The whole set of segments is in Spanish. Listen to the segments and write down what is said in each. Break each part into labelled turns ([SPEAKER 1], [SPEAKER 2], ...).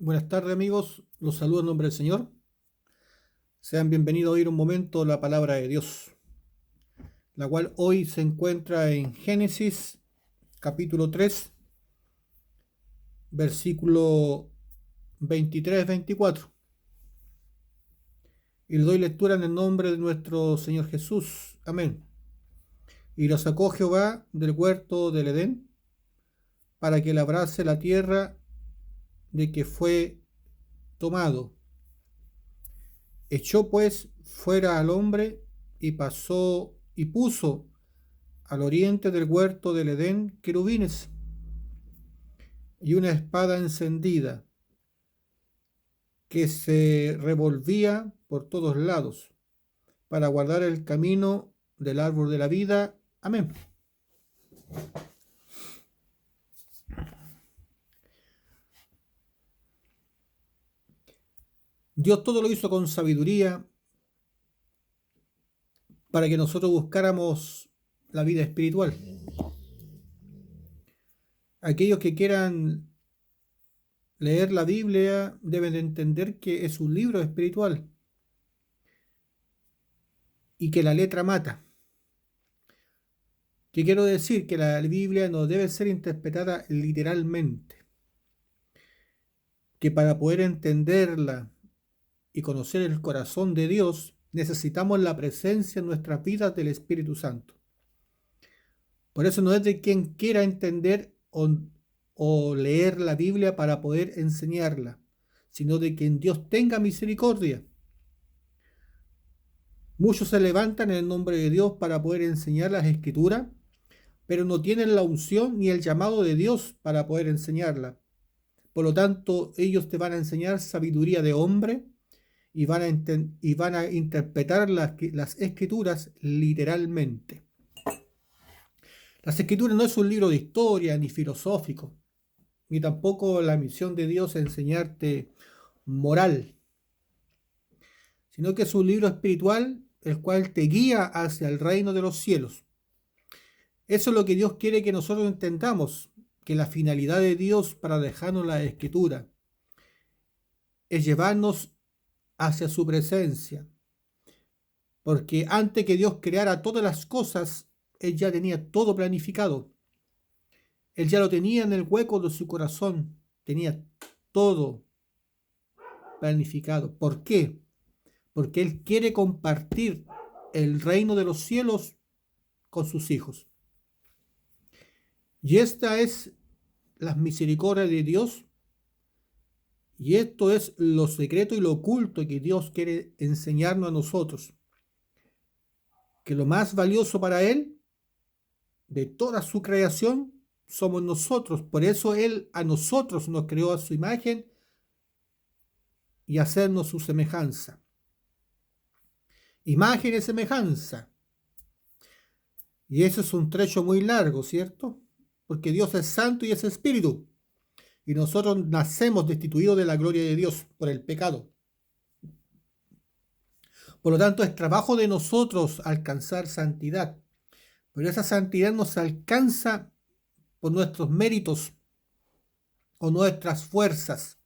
[SPEAKER 1] Buenas tardes amigos, los saludo en nombre del Señor. Sean bienvenidos a oír un momento la palabra de Dios, la cual hoy se encuentra en Génesis capítulo 3, versículo 23-24. Y le doy lectura en el nombre de nuestro Señor Jesús. Amén. Y lo sacó Jehová del huerto del Edén para que labrase la tierra de que fue tomado. Echó pues fuera al hombre y pasó y puso al oriente del huerto del Edén querubines y una espada encendida que se revolvía por todos lados para guardar el camino del árbol de la vida. Amén. Dios todo lo hizo con sabiduría para que nosotros buscáramos la vida espiritual. Aquellos que quieran leer la Biblia deben de entender que es un libro espiritual y que la letra mata. ¿Qué quiero decir? Que la Biblia no debe ser interpretada literalmente, que para poder entenderla y conocer el corazón de Dios necesitamos la presencia en nuestras vidas del Espíritu Santo. Por eso no es de quien quiera entender o leer la Biblia para poder enseñarla, sino de quien Dios tenga misericordia. Muchos se levantan en el nombre de Dios para poder enseñar las Escrituras, pero no tienen la unción ni el llamado de Dios para poder enseñarla. Por lo tanto, ellos te van a enseñar sabiduría de hombre y van a interpretar las Escrituras literalmente. Las Escrituras no es un libro de historia ni filosófico, ni tampoco la misión de Dios es enseñarte moral, sino que es un libro espiritual el cual te guía hacia el reino de los cielos. Eso es lo que Dios quiere que nosotros entendamos, que la finalidad de Dios para dejarnos la Escritura es llevarnos hacia su presencia, porque antes que Dios creara todas las cosas, Él ya tenía todo planificado. Él ya lo tenía en el hueco de su corazón, tenía todo planificado. ¿Por qué? Porque Él quiere compartir el reino de los cielos con sus hijos. Y esta es la misericordia de Dios, y esto es lo secreto y lo oculto que Dios quiere enseñarnos a nosotros, que lo más valioso para Él de toda su creación somos nosotros. Por eso Él a nosotros nos creó a su imagen y hacernos su semejanza. Imagen y semejanza. Y eso es un trecho muy largo, ¿cierto? Porque Dios es santo y es espíritu. Y nosotros nacemos destituidos de la gloria de Dios por el pecado. Por lo tanto, es trabajo de nosotros alcanzar santidad. Pero esa santidad no se alcanza por nuestros méritos o nuestras fuerzas,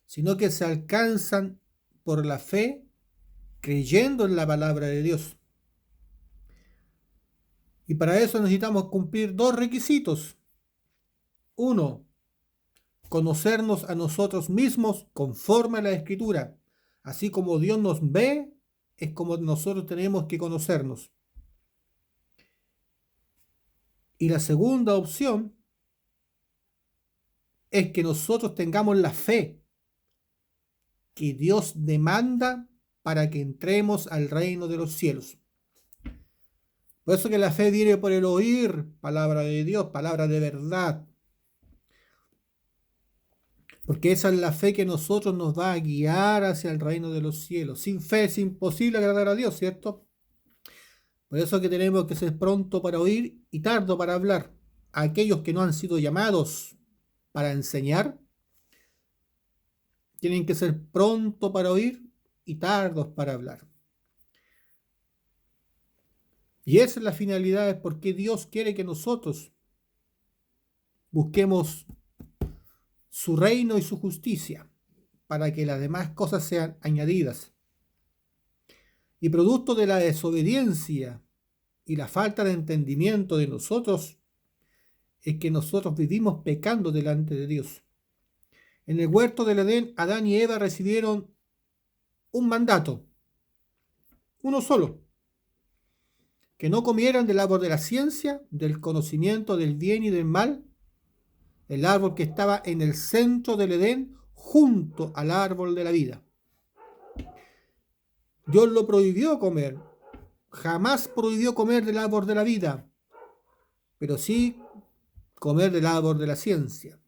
[SPEAKER 1] sino que se alcanzan por la fe, creyendo en la palabra de Dios. Y para eso necesitamos cumplir dos requisitos. Uno, conocernos a nosotros mismos conforme a la Escritura. Así como Dios nos ve, es como nosotros tenemos que conocernos. Y la segunda opción es que nosotros tengamos la fe que Dios demanda para que entremos al reino de los cielos. Por eso que la fe viene por el oír palabra de Dios, palabra de verdad. Porque esa es la fe que nosotros nos va a guiar hacia el reino de los cielos. Sin fe es imposible agradar a Dios, ¿cierto? Por eso que tenemos que ser pronto para oír y tardo para hablar. A aquellos que no han sido llamados para enseñar, tienen que ser pronto para oír y tardos para hablar. Y esa es la finalidad, es porque Dios quiere que nosotros busquemos su reino y su justicia, para que las demás cosas sean añadidas. Y producto de la desobediencia y la falta de entendimiento de nosotros, es que nosotros vivimos pecando delante de Dios. En el huerto del Edén, Adán y Eva recibieron un mandato, uno solo: que no comieran del árbol de la ciencia, del conocimiento del bien y del mal, el árbol que estaba en el centro del Edén, junto al árbol de la vida. Dios lo prohibió comer, jamás prohibió comer del árbol de la vida, pero sí comer del árbol de la ciencia.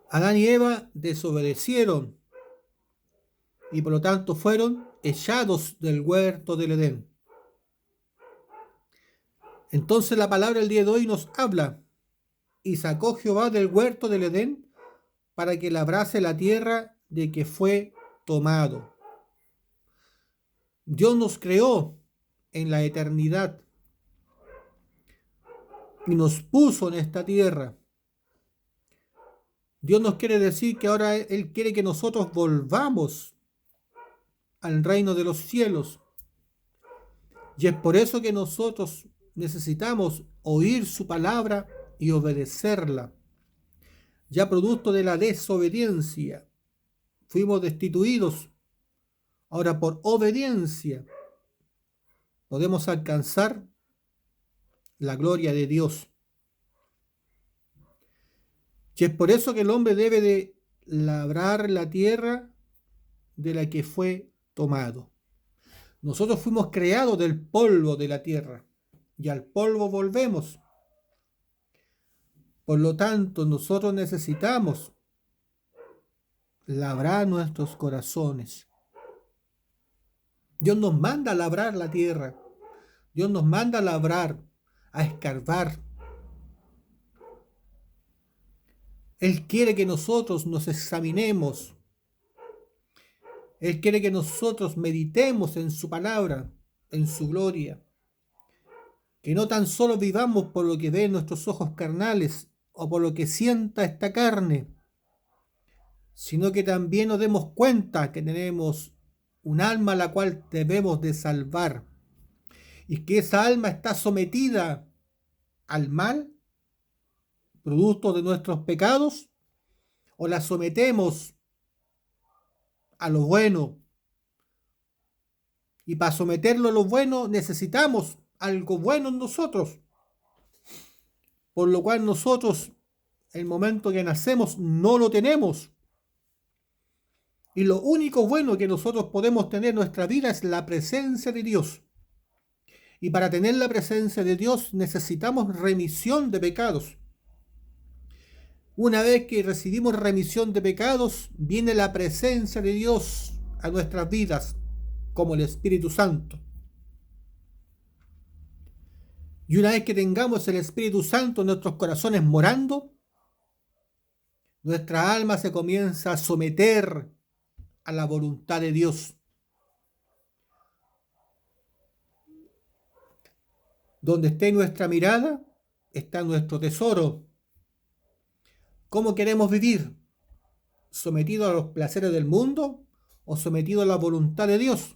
[SPEAKER 1] Adán y Eva desobedecieron y por lo tanto fueron echados del huerto del Edén. Entonces la palabra del día de hoy nos habla: y sacó Jehová del huerto del Edén para que labrase la tierra de que fue tomado. Dios nos creó en la eternidad y nos puso en esta tierra. Dios nos quiere decir que ahora Él quiere que nosotros volvamos al reino de los cielos. Y es por eso que nosotros necesitamos oír su palabra y obedecerla. Ya producto de la desobediencia fuimos destituidos. Ahora por obediencia podemos alcanzar la gloria de Dios. Y es por eso que el hombre debe de labrar la tierra de la que fue tomado. Nosotros fuimos creados del polvo de la tierra y al polvo volvemos. Por lo tanto, nosotros necesitamos labrar nuestros corazones. Dios nos manda a labrar la tierra. Dios nos manda a labrar, a escarbar. Él quiere que nosotros nos examinemos. Él quiere que nosotros meditemos en su palabra, en su gloria. Que no tan solo vivamos por lo que ven nuestros ojos carnales o por lo que sienta esta carne, sino que también nos demos cuenta que tenemos un alma a la cual debemos de salvar y que esa alma está sometida al mal, producto de nuestros pecados, o la sometemos a lo bueno. Y para someterlo a lo bueno necesitamos algo bueno en nosotros. Por lo cual nosotros, el momento que nacemos, no lo tenemos. Y lo único bueno que nosotros podemos tener en nuestra vida es la presencia de Dios. Y para tener la presencia de Dios necesitamos remisión de pecados. Una vez que recibimos remisión de pecados, viene la presencia de Dios a nuestras vidas, como el Espíritu Santo. Y una vez que tengamos el Espíritu Santo en nuestros corazones morando, nuestra alma se comienza a someter a la voluntad de Dios. Donde esté nuestra mirada, está nuestro tesoro. ¿Cómo queremos vivir? ¿Sometido a los placeres del mundo o sometido a la voluntad de Dios?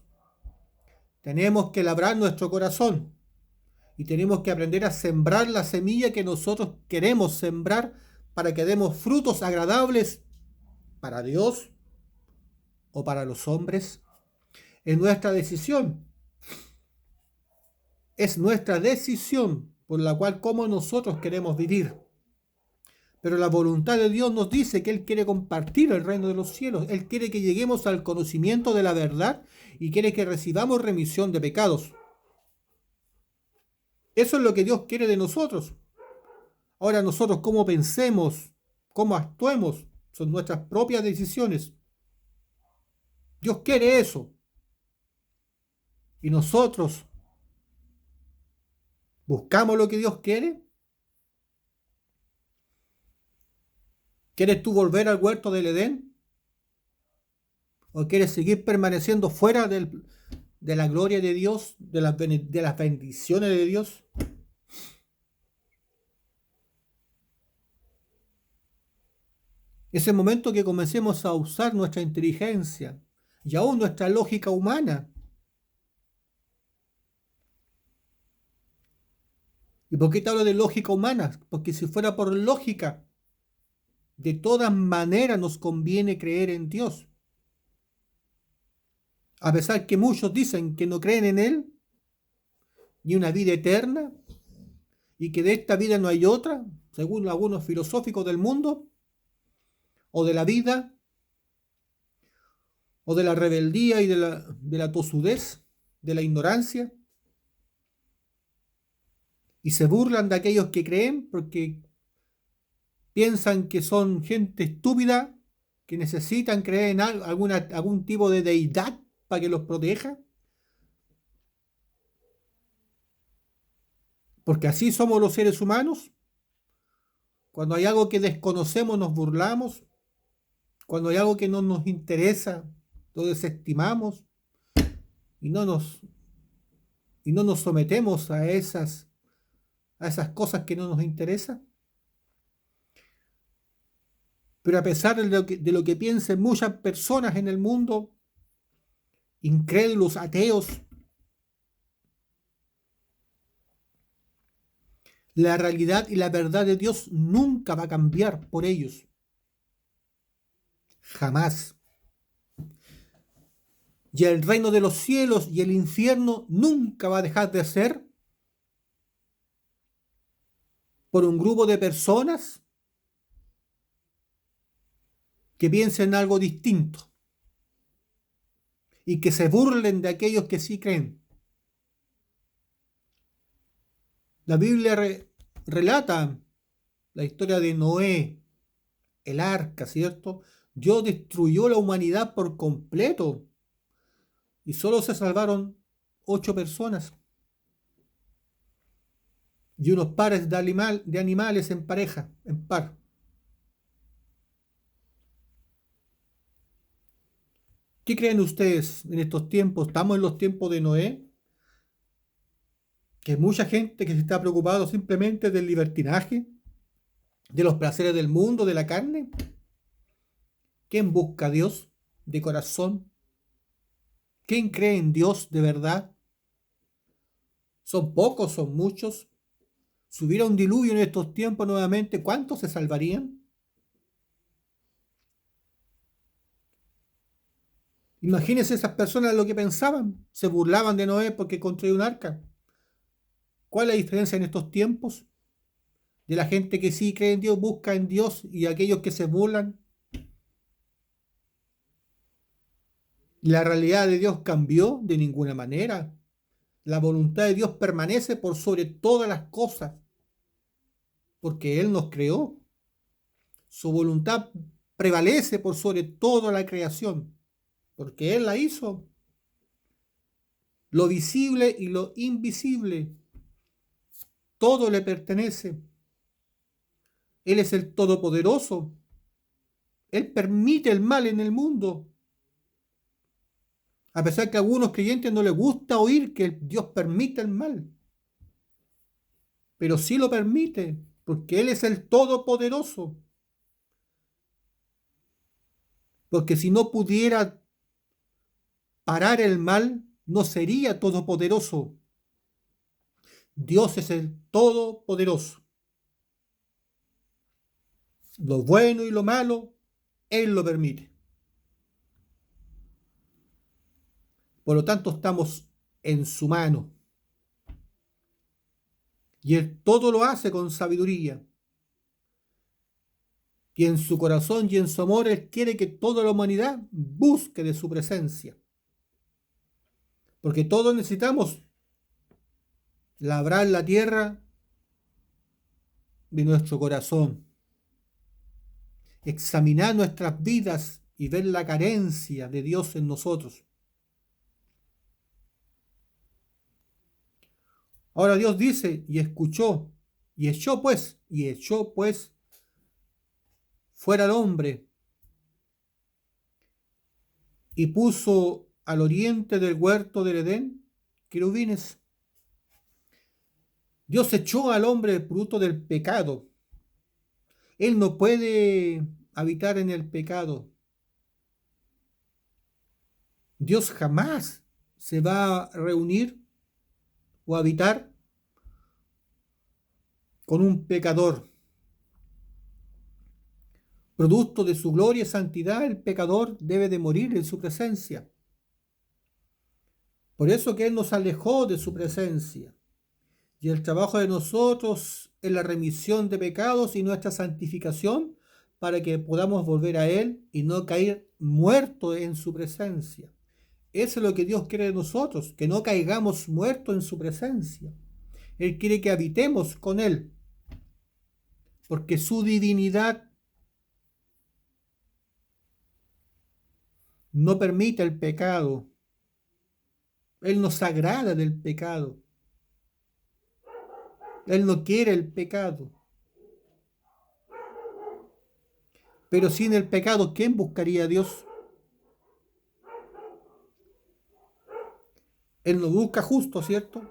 [SPEAKER 1] Tenemos que labrar nuestro corazón y tenemos que aprender a sembrar la semilla que nosotros queremos sembrar para que demos frutos agradables para Dios o para los hombres. Es nuestra decisión. Es nuestra decisión por la cual cómo nosotros queremos vivir. Pero la voluntad de Dios nos dice que Él quiere compartir el reino de los cielos. Él quiere que lleguemos al conocimiento de la verdad y quiere que recibamos remisión de pecados. Eso es lo que Dios quiere de nosotros. Ahora nosotros cómo pensemos, cómo actuemos, son nuestras propias decisiones. Dios quiere eso. Y nosotros buscamos lo que Dios quiere. ¿Quieres tú volver al huerto del Edén? ¿O quieres seguir permaneciendo fuera de la gloria de Dios, de las bendiciones de Dios? Es el momento que comencemos a usar nuestra inteligencia y aún nuestra lógica humana. ¿Y por qué te hablo de lógica humana? Porque si fuera por lógica, de todas maneras nos conviene creer en Dios. A pesar que muchos dicen que no creen en Él, ni una vida eterna, y que de esta vida no hay otra, según algunos filosóficos del mundo, o de la vida, o de la rebeldía y de la tosudez, de la ignorancia, y se burlan de aquellos que creen porque piensan que son gente estúpida, que necesitan creer en algún tipo de deidad para que los proteja, porque así somos los seres humanos. Cuando hay algo que desconocemos nos burlamos, cuando hay algo que no nos interesa lo desestimamos y no nos, y no nos sometemos a esas cosas que no nos interesan. Pero a pesar de lo que piensen muchas personas en el mundo, incrédulos, ateos, la realidad y la verdad de Dios nunca va a cambiar por ellos. Jamás. Y el reino de los cielos y el infierno nunca va a dejar de ser por un grupo de personas que piensen algo distinto y que se burlen de aquellos que sí creen. La Biblia relata la historia de Noé, el arca, ¿cierto? Dios destruyó la humanidad por completo y solo se salvaron 8 personas y unos pares de animales en pareja, en par. ¿Qué creen ustedes en estos tiempos? ¿Estamos en los tiempos de Noé? Que hay mucha gente que se está preocupado simplemente del libertinaje, de los placeres del mundo, de la carne. ¿Quién busca a Dios de corazón? ¿Quién cree en Dios de verdad? ¿Son pocos? ¿Son muchos? Si hubiera un diluvio en estos tiempos nuevamente, ¿cuántos se salvarían? Imagínense esas personas lo que pensaban. Se burlaban de Noé porque construyó un arca. ¿Cuál es la diferencia en estos tiempos? De la gente que sí cree en Dios, busca en Dios, y aquellos que se burlan. ¿La realidad de Dios cambió? De ninguna manera. La voluntad de Dios permanece por sobre todas las cosas, porque Él nos creó. Su voluntad prevalece por sobre toda la creación, porque Él la hizo. Lo visible y lo invisible, todo le pertenece. Él es el Todopoderoso. Él permite el mal en el mundo. A pesar que a algunos creyentes no les gusta oír que Dios permite el mal. Pero sí lo permite, porque Él es el Todopoderoso. Porque si no pudiera parar el mal, no sería todopoderoso. Dios es el Todopoderoso. Lo bueno y lo malo, Él lo permite. Por lo tanto, estamos en su mano. Y Él todo lo hace con sabiduría. Y en su corazón y en su amor, Él quiere que toda la humanidad busque de su presencia. Porque todos necesitamos labrar la tierra de nuestro corazón, examinar nuestras vidas y ver la carencia de Dios en nosotros. Ahora Dios dice, y escuchó, y echó pues fuera al hombre, y puso al oriente del huerto del Edén querubines. Dios echó al hombre fruto del pecado. Él no puede habitar en el pecado. Dios jamás se va a reunir o habitar con un pecador. Producto de su gloria y santidad, el pecador debe de morir en su presencia. Por eso que Él nos alejó de su presencia. Y el trabajo de nosotros es la remisión de pecados y nuestra santificación para que podamos volver a Él y no caer muertos en su presencia. Eso es lo que Dios quiere de nosotros, que no caigamos muertos en su presencia. Él quiere que habitemos con Él, porque su divinidad no permite el pecado. Él nos agrada del pecado. Él no quiere el pecado. Pero sin el pecado, ¿quién buscaría a Dios? Él no busca justo, ¿cierto?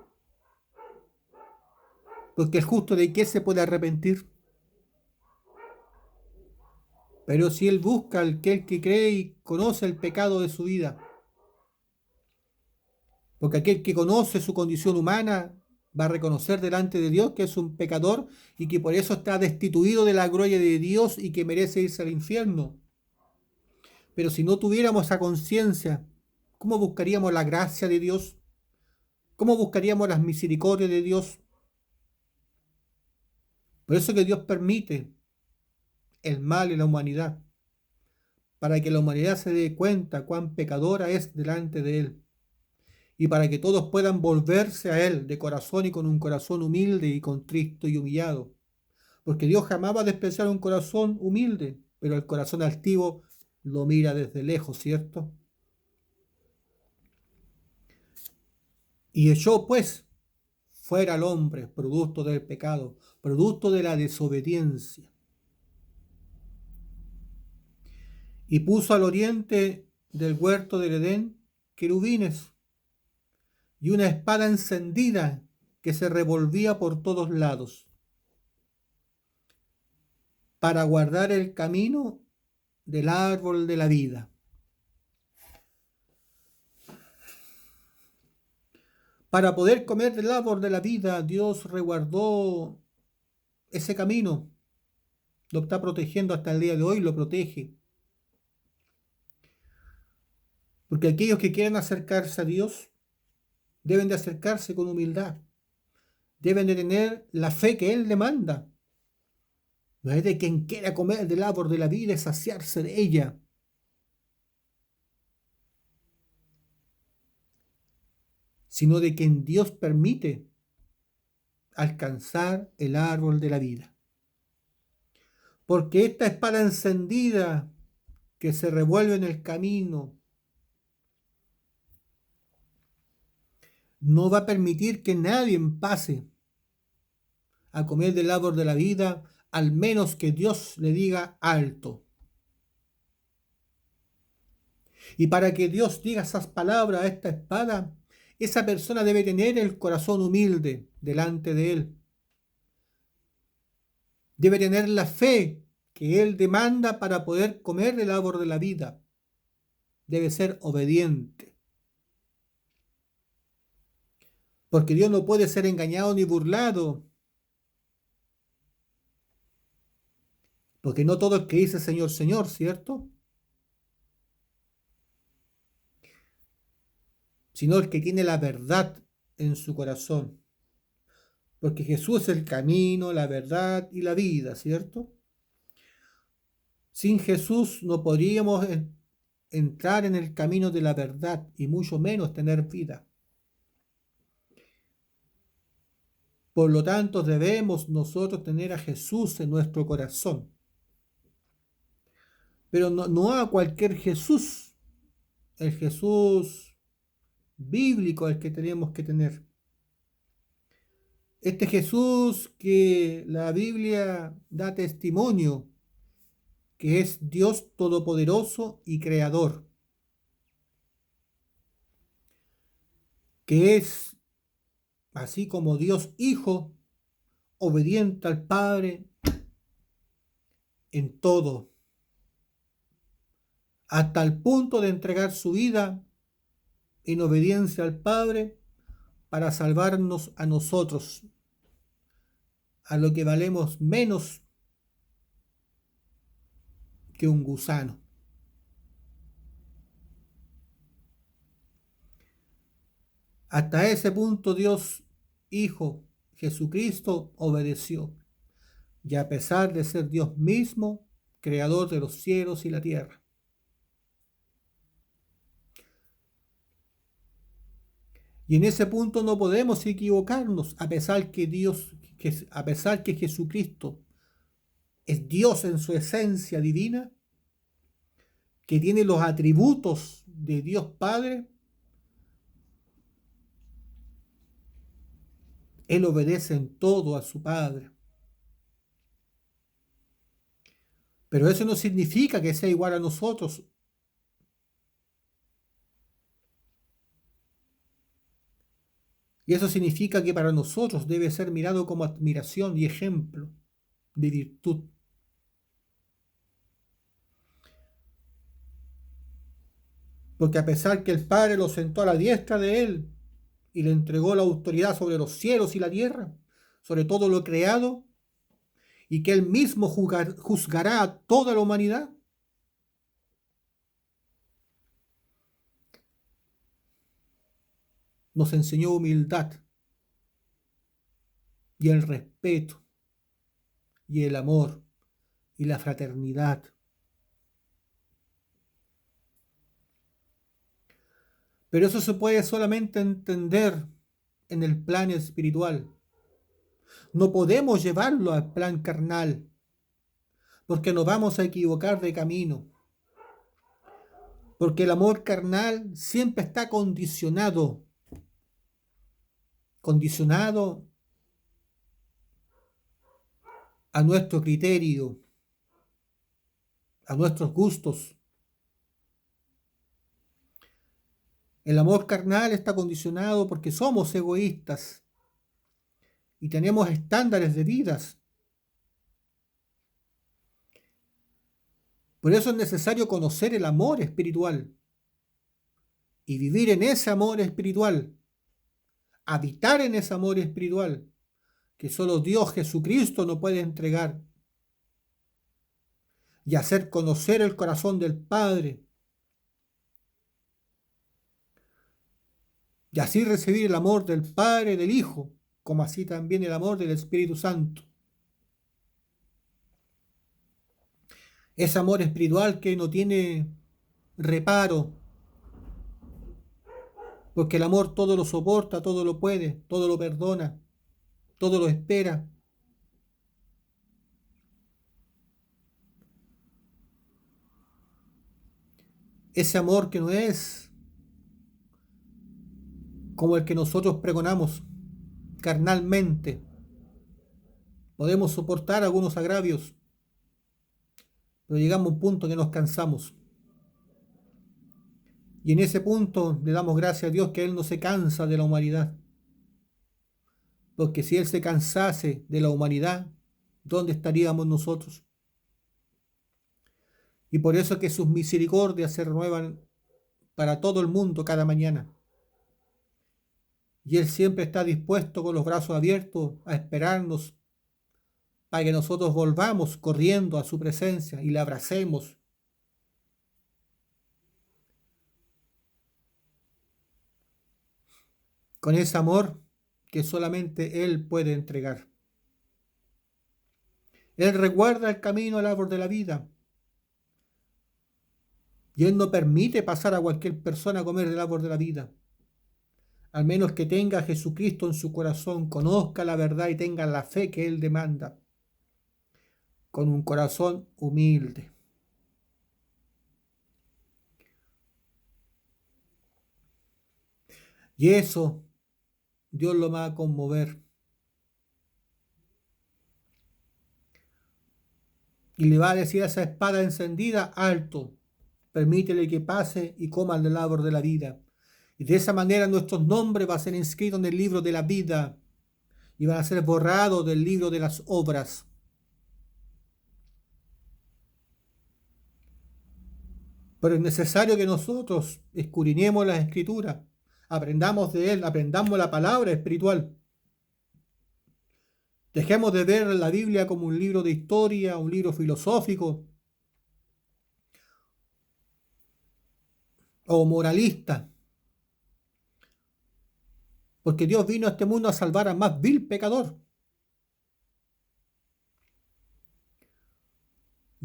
[SPEAKER 1] Porque el justo, ¿de qué se puede arrepentir? Pero si Él busca al que cree y conoce el pecado de su vida. Porque aquel que conoce su condición humana va a reconocer delante de Dios que es un pecador y que por eso está destituido de la gloria de Dios y que merece irse al infierno. Pero si no tuviéramos esa conciencia, ¿cómo buscaríamos la gracia de Dios? ¿Cómo buscaríamos las misericordias de Dios? Por eso que Dios permite el mal en la humanidad, para que la humanidad se dé cuenta cuán pecadora es delante de Él, y para que todos puedan volverse a Él de corazón y con un corazón humilde y contrito y humillado. Porque Dios jamás va a despreciar un corazón humilde, pero el corazón altivo lo mira desde lejos, ¿cierto? Y echó pues fuera al hombre, producto del pecado, producto de la desobediencia. Y puso al oriente del huerto del Edén querubines y una espada encendida que se revolvía por todos lados, para guardar el camino del árbol de la vida. Para poder comer del árbol de la vida, Dios resguardó ese camino. Lo está protegiendo hasta el día de hoy, lo protege. Porque aquellos que quieren acercarse a Dios deben de acercarse con humildad. Deben de tener la fe que Él demanda. No es de quien quiera comer del árbol de la vida y saciarse de ella, sino de quien Dios permite alcanzar el árbol de la vida. Porque esta espada encendida que se revuelve en el camino no va a permitir que nadie pase a comer del árbol de la vida, al menos que Dios le diga alto. Y para que Dios diga esas palabras a esta espada, esa persona debe tener el corazón humilde delante de Él. Debe tener la fe que Él demanda para poder comer del árbol de la vida. Debe ser obediente. Porque Dios no puede ser engañado ni burlado. Porque no todo el que dice Señor, Señor, ¿cierto? Sino el que tiene la verdad en su corazón. Porque Jesús es el camino, la verdad y la vida, ¿cierto? Sin Jesús no podríamos entrar en el camino de la verdad y mucho menos tener vida. Por lo tanto, debemos nosotros tener a Jesús en nuestro corazón. Pero no a cualquier Jesús, el Jesús bíblico el que tenemos que tener. Este Jesús que la Biblia da testimonio que es Dios todopoderoso y creador, que es, así como Dios Hijo, obediente al Padre en todo. hasta el punto de entregar su vida en obediencia al Padre para salvarnos a nosotros, a lo que valemos menos que un gusano. Hasta ese punto Dios Hijo Jesucristo obedeció, y a pesar de ser Dios mismo, creador de los cielos y la tierra. Y en ese punto no podemos equivocarnos, a pesar que Jesucristo es Dios en su esencia divina, que tiene los atributos de Dios Padre. Él obedece en todo a su Padre. Pero eso no significa que sea igual a nosotros. Y eso significa que para nosotros debe ser mirado como admiración y ejemplo de virtud. Porque a pesar que el Padre lo sentó a la diestra de Él y le entregó la autoridad sobre los cielos y la tierra, sobre todo lo creado, y que Él mismo juzgará a toda la humanidad, nos enseñó humildad y el respeto y el amor y la fraternidad. Pero eso se puede solamente entender en el plan espiritual. No podemos llevarlo al plan carnal, porque nos vamos a equivocar de camino. Porque el amor carnal siempre está condicionado a nuestro criterio, a nuestros gustos. El amor carnal está condicionado porque somos egoístas y tenemos estándares de vidas. Por eso es necesario conocer el amor espiritual y vivir en ese amor espiritual, habitar en ese amor espiritual que solo Dios Jesucristo nos puede entregar, y hacer conocer el corazón del Padre, y así recibir el amor del Padre y del Hijo, como así también el amor del Espíritu Santo. Ese amor espiritual que no tiene reparo, porque el amor todo lo soporta, todo lo puede, todo lo perdona, todo lo espera. Ese amor que no es como el que nosotros pregonamos carnalmente. Podemos soportar algunos agravios, pero llegamos a un punto que nos cansamos. Y en ese punto le damos gracias a Dios que Él no se cansa de la humanidad. Porque si Él se cansase de la humanidad, ¿dónde estaríamos nosotros? Y por eso es que sus misericordias se renuevan para todo el mundo cada mañana. Y Él siempre está dispuesto con los brazos abiertos a esperarnos para que nosotros volvamos corriendo a su presencia y le abracemos. Con ese amor que solamente Él puede entregar. Él recuerda el camino al árbol de la vida. Y Él no permite pasar a cualquier persona a comer del árbol de la vida. Al menos que tenga a Jesucristo en su corazón, conozca la verdad y tenga la fe que Él demanda. Con un corazón humilde. Y eso Dios lo va a conmover. Y le va a decir a esa espada encendida, alto, permítele que pase y coma del árbol de la vida. Y de esa manera nuestros nombres van a ser inscritos en el libro de la vida y van a ser borrados del libro de las obras. Pero es necesario que nosotros escudriñemos las Escrituras, aprendamos de Él, aprendamos la palabra espiritual. Dejemos de ver la Biblia como un libro de historia, un libro filosófico o moralista, porque Dios vino a este mundo a salvar al más vil pecador.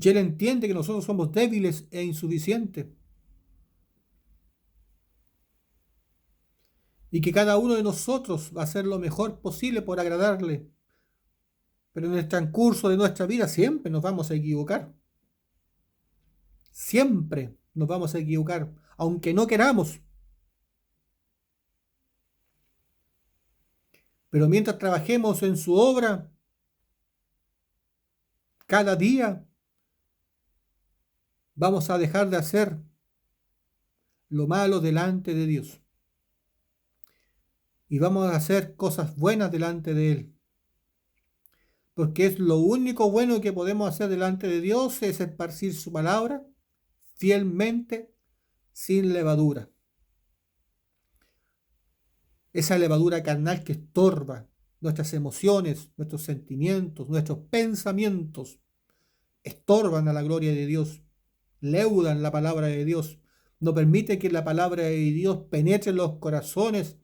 [SPEAKER 1] Y Él entiende que nosotros somos débiles e insuficientes, y que cada uno de nosotros va a hacer lo mejor posible por agradarle. Pero en el transcurso de nuestra vida siempre nos vamos a equivocar. Siempre nos vamos a equivocar, aunque no queramos. Pero mientras trabajemos en su obra, cada día vamos a dejar de hacer lo malo delante de Dios. Y vamos a hacer cosas buenas delante de Él. Porque es lo único bueno que podemos hacer delante de Dios, es esparcir su palabra fielmente, sin levadura. Esa levadura carnal que estorba nuestras emociones, nuestros sentimientos, nuestros pensamientos, estorban a la gloria de Dios, leudan la palabra de Dios, no permite que la palabra de Dios penetre en los corazones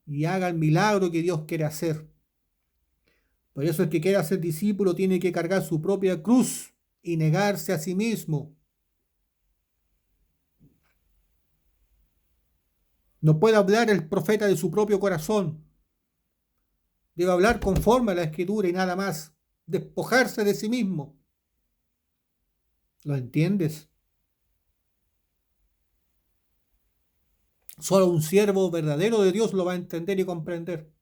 [SPEAKER 1] y haga el milagro que Dios quiere hacer. Por eso el que quiera ser discípulo tiene que cargar su propia cruz y negarse a sí mismo. No puede hablar el profeta de su propio corazón. Debe hablar conforme a la Escritura y nada más. Despojarse de sí mismo. ¿Lo entiendes? Solo un siervo verdadero de Dios lo va a entender y comprender.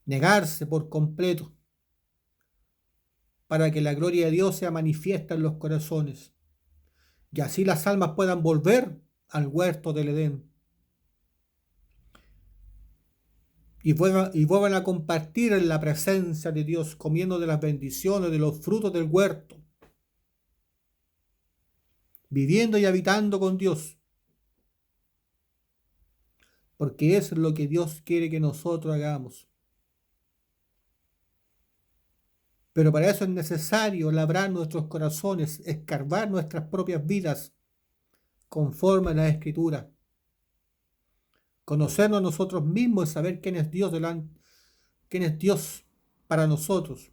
[SPEAKER 1] Negarse por completo para que la gloria de Dios sea manifiesta en los corazones y así las almas puedan volver al huerto del Edén y vuelvan a compartir en la presencia de Dios, comiendo de las bendiciones, de los frutos del huerto, viviendo y habitando con Dios, porque eso es lo que Dios quiere que nosotros hagamos. Pero para eso es necesario labrar nuestros corazones, escarbar nuestras propias vidas conforme a la Escritura. Conocernos a nosotros mismos y saber quién es Dios quién es Dios para nosotros.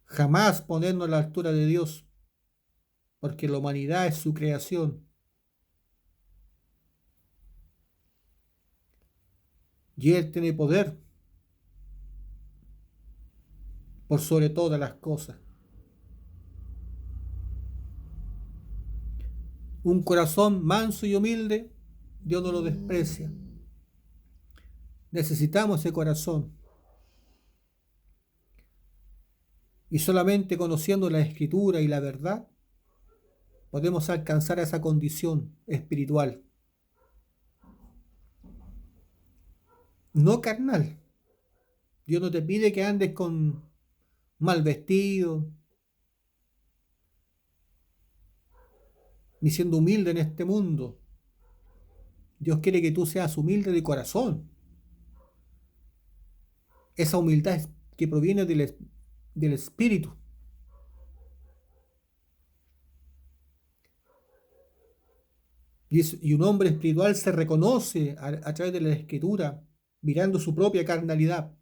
[SPEAKER 1] Jamás ponernos a la altura de Dios, porque la humanidad es su creación. Y Él tiene poder por sobre todas las cosas. Un corazón manso y humilde, Dios no lo desprecia. Necesitamos ese corazón. Y solamente conociendo la Escritura y la verdad, podemos alcanzar esa condición espiritual. No carnal. Dios no te pide que andes con mal vestido, ni siendo humilde en este mundo. Dios quiere que tú seas humilde de corazón. Esa humildad que proviene del Espíritu. Y un hombre espiritual se reconoce a través de la Escritura, mirando su propia carnalidad.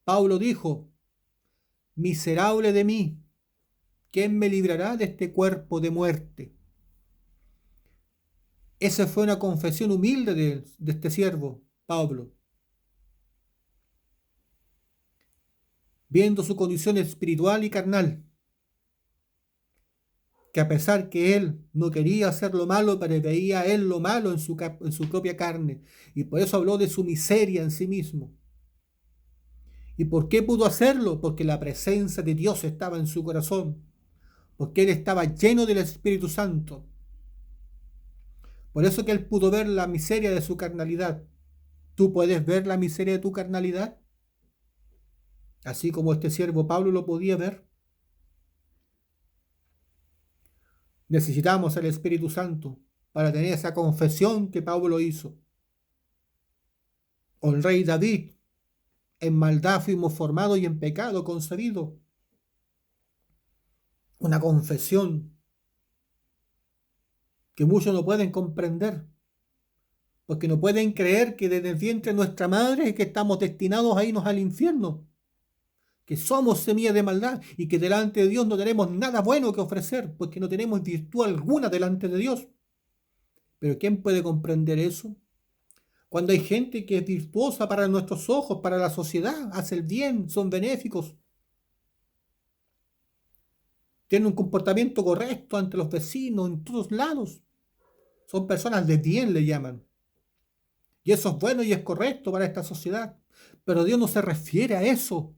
[SPEAKER 1] Pablo dijo: miserable de mí, ¿quién me librará de este cuerpo de muerte? Esa fue una confesión humilde de este siervo, Pablo. Viendo su condición espiritual y carnal, que a pesar que él no quería hacer lo malo, pero veía a él lo malo en su propia carne, y por eso habló de su miseria en sí mismo. ¿Y por qué pudo hacerlo? Porque la presencia de Dios estaba en su corazón, porque él estaba lleno del Espíritu Santo. Por eso que él pudo ver la miseria de su carnalidad. ¿Tú puedes ver la miseria de tu carnalidad? Así como este siervo Pablo lo podía ver. Necesitamos el Espíritu Santo para tener esa confesión que Pablo hizo. O el rey David, en maldad fuimos formados y en pecado concebidos. Una confesión que muchos no pueden comprender, porque no pueden creer que desde el vientre de nuestra madre es que estamos destinados a irnos al infierno, que somos semillas de maldad y que delante de Dios no tenemos nada bueno que ofrecer, porque no tenemos virtud alguna delante de Dios. Pero ¿quién puede comprender eso? Cuando hay gente que es virtuosa para nuestros ojos, para la sociedad, hace el bien, son benéficos, tienen un comportamiento correcto ante los vecinos en todos lados, son personas de bien, le llaman. Y eso es bueno y es correcto para esta sociedad. Pero Dios no se refiere a eso.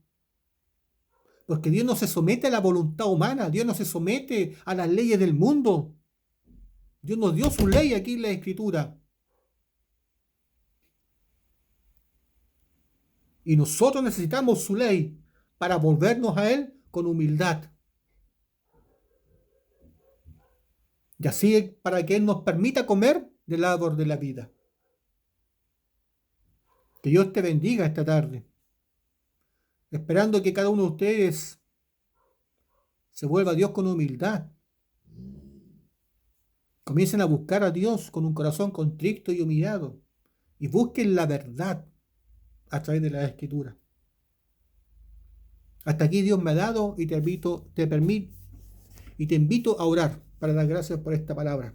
[SPEAKER 1] Porque Dios no se somete a la voluntad humana. Dios no se somete a las leyes del mundo. Dios nos dio su ley aquí en la Escritura. Y nosotros necesitamos su ley para volvernos a Él con humildad. Y así para que Él nos permita comer del árbol de la vida. Que Dios te bendiga esta tarde. Esperando que cada uno de ustedes se vuelva a Dios con humildad. Comiencen a buscar a Dios con un corazón contrito y humillado. Y busquen la verdad a través de la Escritura. Hasta aquí Dios me ha dado y te invito a orar para dar gracias por esta palabra.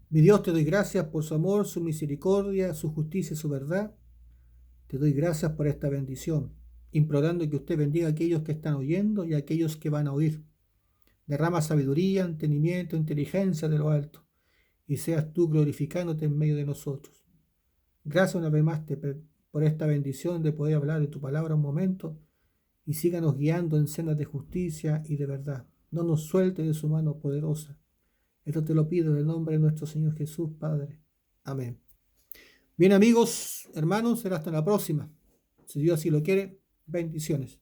[SPEAKER 1] Mi Dios, te doy gracias por su amor, su misericordia, su justicia y su verdad. Te doy gracias por esta bendición, implorando que usted bendiga a aquellos que están oyendo y a aquellos que van a oír. Derrama sabiduría, entendimiento, inteligencia de lo alto, y seas tú glorificándote en medio de nosotros. Gracias una vez más por esta bendición de poder hablar de tu palabra un momento, y síganos guiando en sendas de justicia y de verdad. No nos suelte de su mano poderosa. Esto te lo pido en el nombre de nuestro Señor Jesús, Padre. Amén. Bien, amigos, hermanos, será hasta la próxima. Si Dios así lo quiere, bendiciones.